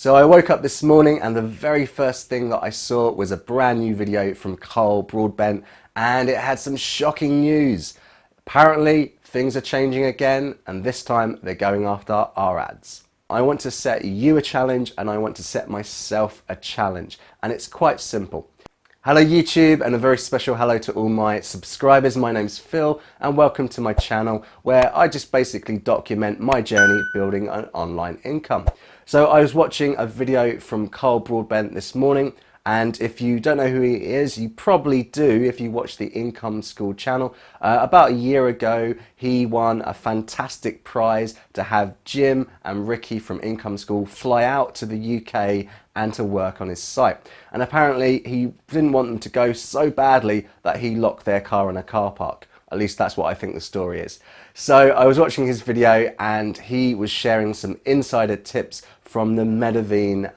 So I woke up this morning and the very first thing that I saw was a brand new video from Broadbent, and it had some shocking news. Apparently things are changing again, and this time they're going after our ads. I want to set you a challenge and I want to set myself a challenge, and it's quite simple. Hello YouTube, and a very special hello to all my subscribers. My name's Phil and welcome to my channel where I just basically document my journey building an online income. So I was watching a video from Broadbent this morning, and if you don't know who he is, you probably do if you watch the Income School channel. About a year ago, he won a fantastic prize to have Jim and Ricky from Income School fly out to the UK and to work on his site. And apparently he didn't want them to go so badly that he locked their car in a car park. At least that's what I think the story is. So I was watching his video and he was sharing some insider tips from the MediaVine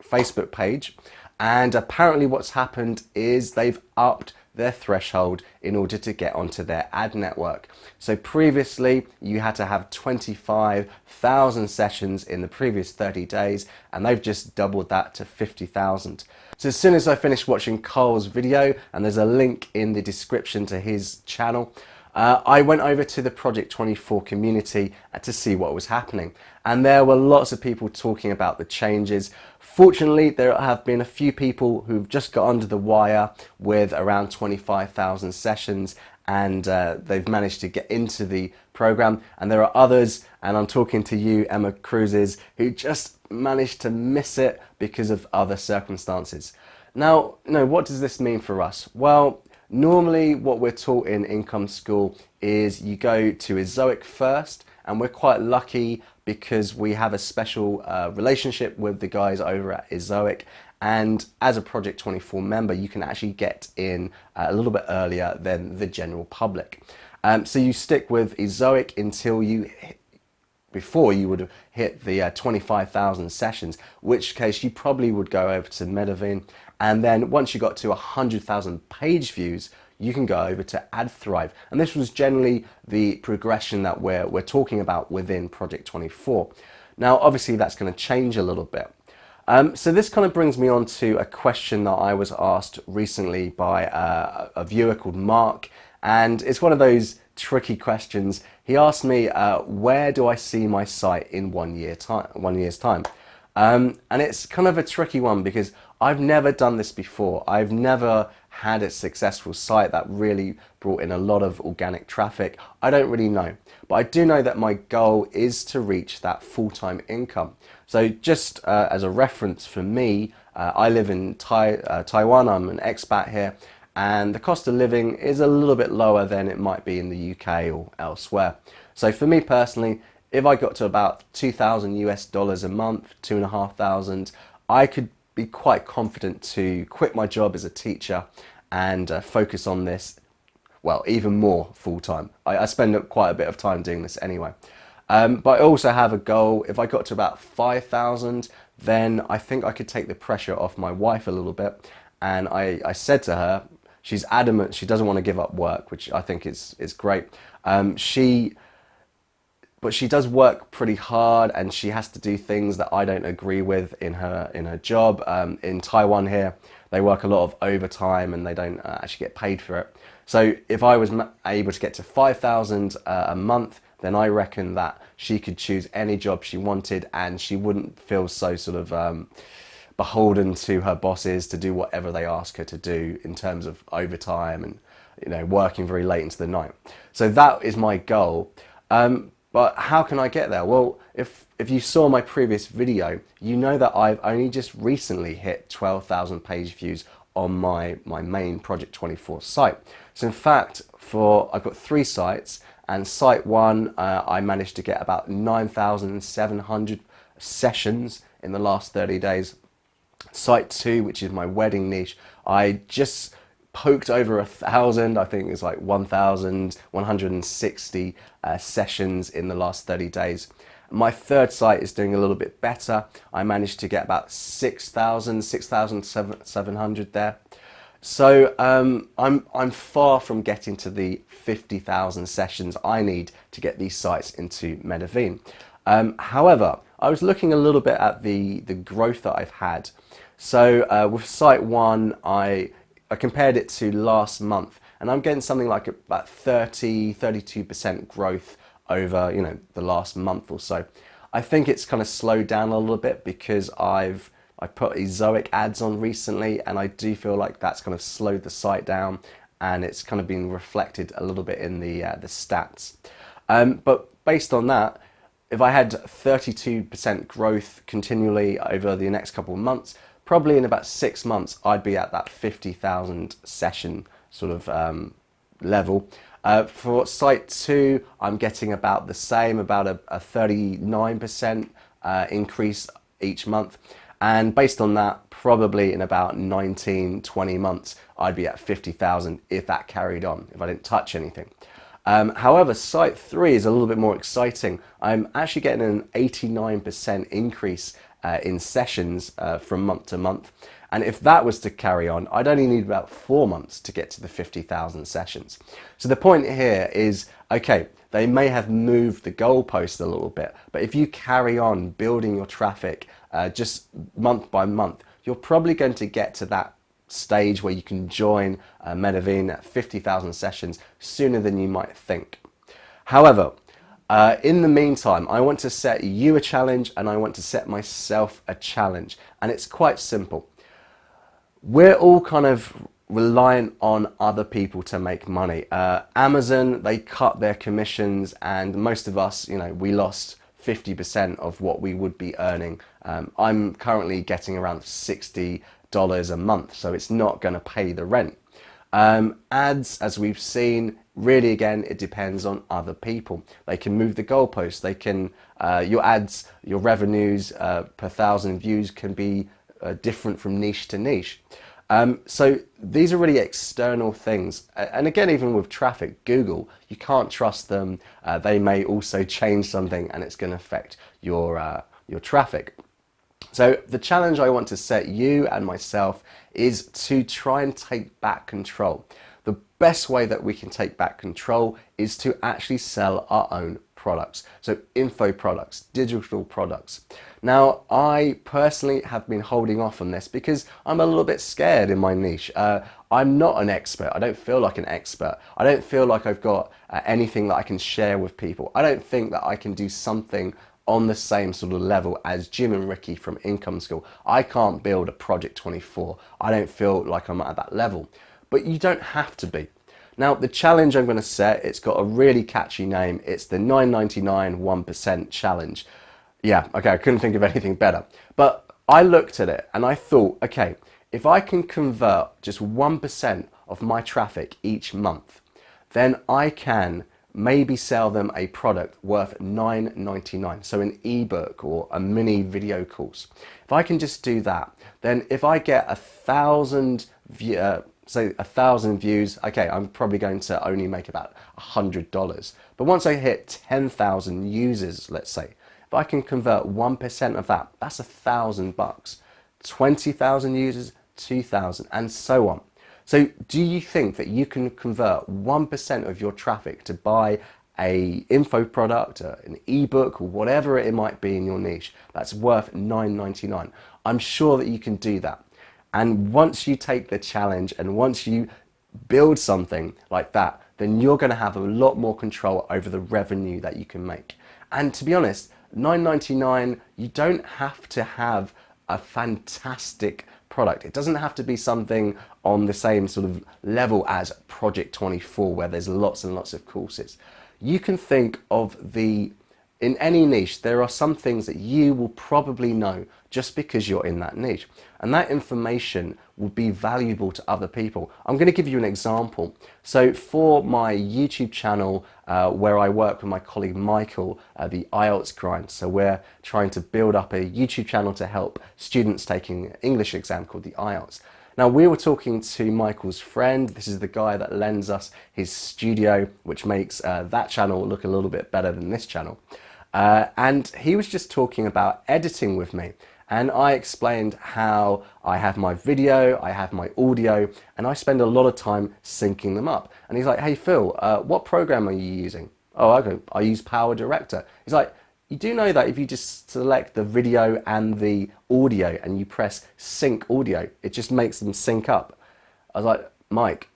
Facebook page. And apparently what's happened is they've upped their threshold in order to get onto their ad network. So previously you had to have 25,000 sessions in the previous 30 days, and they've just doubled that to 50,000. So as soon as I finished watching Carl's video, and there's a link in the description to his channel, I went over to the Project 24 community to see what was happening, and there were lots of people talking about the changes. Fortunately, there have been a few people who've just got under the wire with around 25,000 sessions, and they've managed to get into the program, and there are others, and I'm talking to you, Emma Cruises, who just managed to miss it because of other circumstances. Now, what does this mean for us? Well, normally what we're taught in Income School is you go to Ezoic first, and we're quite lucky because we have a special relationship with the guys over at Ezoic, and as a Project 24 member you can actually get in a little bit earlier than the general public. So you stick with Ezoic until before you would have hit the 25,000 sessions, which case you probably would go over to MediaVine, and then once you got to 100,000 page views, you can go over to AdThrive. And this was generally the progression that we're talking about within Project 24. Now, obviously that's going to change a little bit. So this kind of brings me on to a question that I was asked recently by a viewer called Mark, and it's one of those tricky questions. He asked me, where do I see my site in 1 year's time? And it's kind of a tricky one because I've never done this before. I've never had a successful site that really brought in a lot of organic traffic. I don't really know, but I do know that my goal is to reach that full-time income. So just as a reference for me, I live in Taiwan. I'm an expat here, and the cost of living is a little bit lower than it might be in the UK or elsewhere. So for me personally, if I got to about $2,000 a month, 2,500, I could be quite confident to quit my job as a teacher and focus on this, well, even more full-time. I spend quite a bit of time doing this anyway. But I also have a goal. If I got to about 5,000, then I think I could take the pressure off my wife a little bit. And I said to her, she's adamant she doesn't want to give up work, which I think is great. But she does work pretty hard, and she has to do things that I don't agree with in her job. In Taiwan here, they work a lot of overtime and they don't actually get paid for it. So if I was able to get to 5,000 a month, then I reckon that she could choose any job she wanted, and she wouldn't feel so sort of beholden to her bosses to do whatever they ask her to do in terms of overtime and working very late into the night. So that is my goal. But how can I get there? Well, if you saw my previous video, you know that I've only just recently hit 12,000 page views on my main Project 24 site. So in fact, I've got 3 sites, and site 1, I managed to get about 9,700 sessions in the last 30 days. Site 2, which is my wedding niche, I just poked over 1,000. I think it's like 1,160 sessions in the last 30 days. My third site is doing a little bit better. I managed to get about 6,700 there. So I'm far from getting to the 50,000 sessions I need to get these sites into MediaVine. However, I was looking a little bit at the growth that I've had. So with site one, I compared it to last month, and I'm getting something like about 32% growth over, you know, the last month or so. I think it's kind of slowed down a little bit because I put Ezoic ads on recently, and I do feel like that's kind of slowed the site down, and it's kind of been reflected a little bit in the stats. But based on that, if I had 32% growth continually over the next couple of months, probably in about 6 months, I'd be at that 50,000 session sort of level. For site two, I'm getting about the same, about a 39% increase each month. And based on that, probably in about 19, 20 months, I'd be at 50,000 if that carried on, if I didn't touch anything. However, site three is a little bit more exciting. I'm actually getting an 89% increase in sessions from month to month. And if that was to carry on, I'd only need about 4 months to get to the 50,000 sessions. So the point here is, okay, they may have moved the goalpost a little bit, but if you carry on building your traffic just month by month, you're probably going to get to that stage where you can join MediaVine at 50,000 sessions sooner than you might think. However, in the meantime, I want to set you a challenge, and I want to set myself a challenge, and it's quite simple. We're all kind of reliant on other people to make money. Amazon, they cut their commissions, and most of us, you know, we lost 50% of what we would be earning. I'm currently getting around $60 a month, so it's not going to pay the rent. Ads, as we've seen, really again, it depends on other people. They can move the goalposts. They can, your ads, your revenues per 1,000 views can be different from niche to niche. So these are really external things. And again, even with traffic, Google, you can't trust them. They may also change something, and it's going to affect your traffic. So the challenge I want to set you and myself is to try and take back control. The best way that we can take back control is to actually sell our own products. So info products, digital products. Now, I personally have been holding off on this because I'm a little bit scared in my niche. I'm not an expert. I don't feel like an expert. I don't feel like I've got anything that I can share with people. I don't think that I can do something on the same sort of level as Jim and Ricky from Income School. I can't build a Project 24. I don't feel like I'm at that level. But you don't have to be. Now, the challenge I'm going to set, it's got a really catchy name. It's the $9.99 1% challenge. Yeah, okay, I couldn't think of anything better. But I looked at it and I thought, okay, if I can convert just 1% of my traffic each month, then I can maybe sell them a product worth $9.99, so an ebook or a mini video course. If I can just do that, then if I get 1,000 views, okay, I'm probably going to only make about $100. But once I hit 10,000 users, let's say, if I can convert 1% of that, that's $1,000. 20,000 users, 2,000, and so on. So do you think that you can convert 1% of your traffic to buy a info product, an ebook, or whatever it might be in your niche that's worth $9.99? I'm sure that you can do that. And once you take the challenge and once you build something like that, then you're going to have a lot more control over the revenue that you can make. And to be honest, $9.99, you don't have to have a fantastic product. It doesn't have to be something on the same sort of level as Project 24 where there's lots and lots of courses. You can think of in any niche, there are some things that you will probably know just because you're in that niche. And that information will be valuable to other people. I'm going to give you an example. So for my YouTube channel, where I work with my colleague Michael, the IELTS Grind. So we're trying to build up a YouTube channel to help students taking an English exam called the IELTS. Now, we were talking to Michael's friend. This is the guy that lends us his studio, which makes that channel look a little bit better than this channel. And he was just talking about editing with me. And I explained how I have my video, I have my audio, and I spend a lot of time syncing them up. And he's like, hey Phil, what program are you using? Oh, okay, I use Power Director. He's like, you do know that if you just select the video and the audio and you press sync audio, it just makes them sync up. I was like, Mike,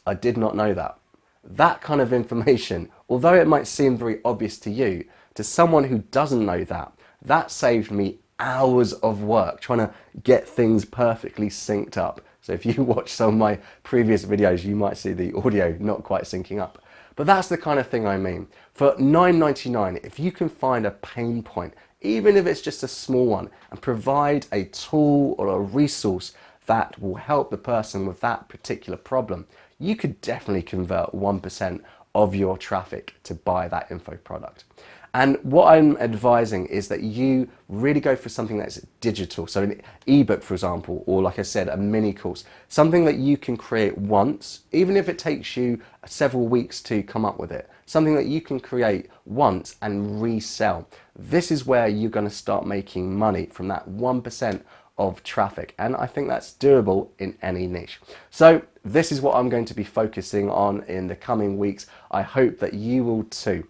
I did not know that. That kind of information, although it might seem very obvious to you, to someone who doesn't know that, that saved me hours of work trying to get things perfectly synced up. So if you watch some of my previous videos, you might see the audio not quite syncing up. But that's the kind of thing I mean. For $9.99, if you can find a pain point, even if it's just a small one, and provide a tool or a resource that will help the person with that particular problem, you could definitely convert 1% of your traffic to buy that info product. And what I'm advising is that you really go for something that's digital. So an ebook, for example, or like I said, a mini course, something that you can create once, even if it takes you several weeks to come up with it, something that you can create once and resell. This is where you're going to start making money from that 1% of traffic. And I think that's doable in any niche. So this is what I'm going to be focusing on in the coming weeks. I hope that you will too.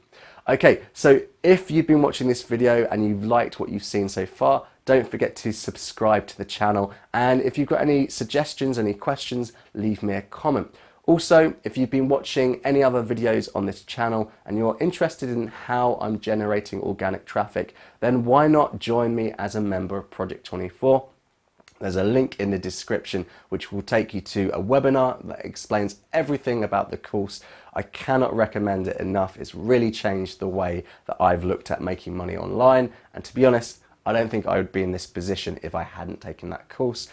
Okay, so if you've been watching this video and you've liked what you've seen so far, don't forget to subscribe to the channel. And if you've got any suggestions, any questions, leave me a comment. Also, if you've been watching any other videos on this channel and you're interested in how I'm generating organic traffic, then why not join me as a member of Project 24? There's a link in the description which will take you to a webinar that explains everything about the course. I cannot recommend it enough. It's really changed the way that I've looked at making money online. And to be honest, I don't think I would be in this position if I hadn't taken that course.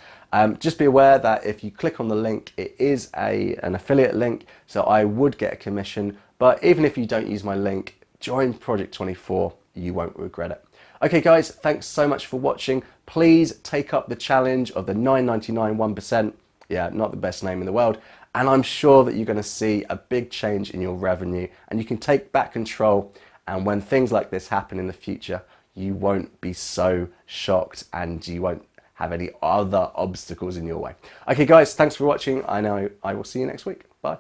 Just be aware that if you click on the link, it is an affiliate link, so I would get a commission. But even if you don't use my link, join Project 24, you won't regret it. Okay guys, thanks so much for watching. Please take up the challenge of the $9.99 1%. Yeah, not the best name in the world. And I'm sure that you're going to see a big change in your revenue and you can take back control. And when things like this happen in the future, you won't be so shocked and you won't have any other obstacles in your way. Okay guys, thanks for watching. I know I will see you next week. Bye.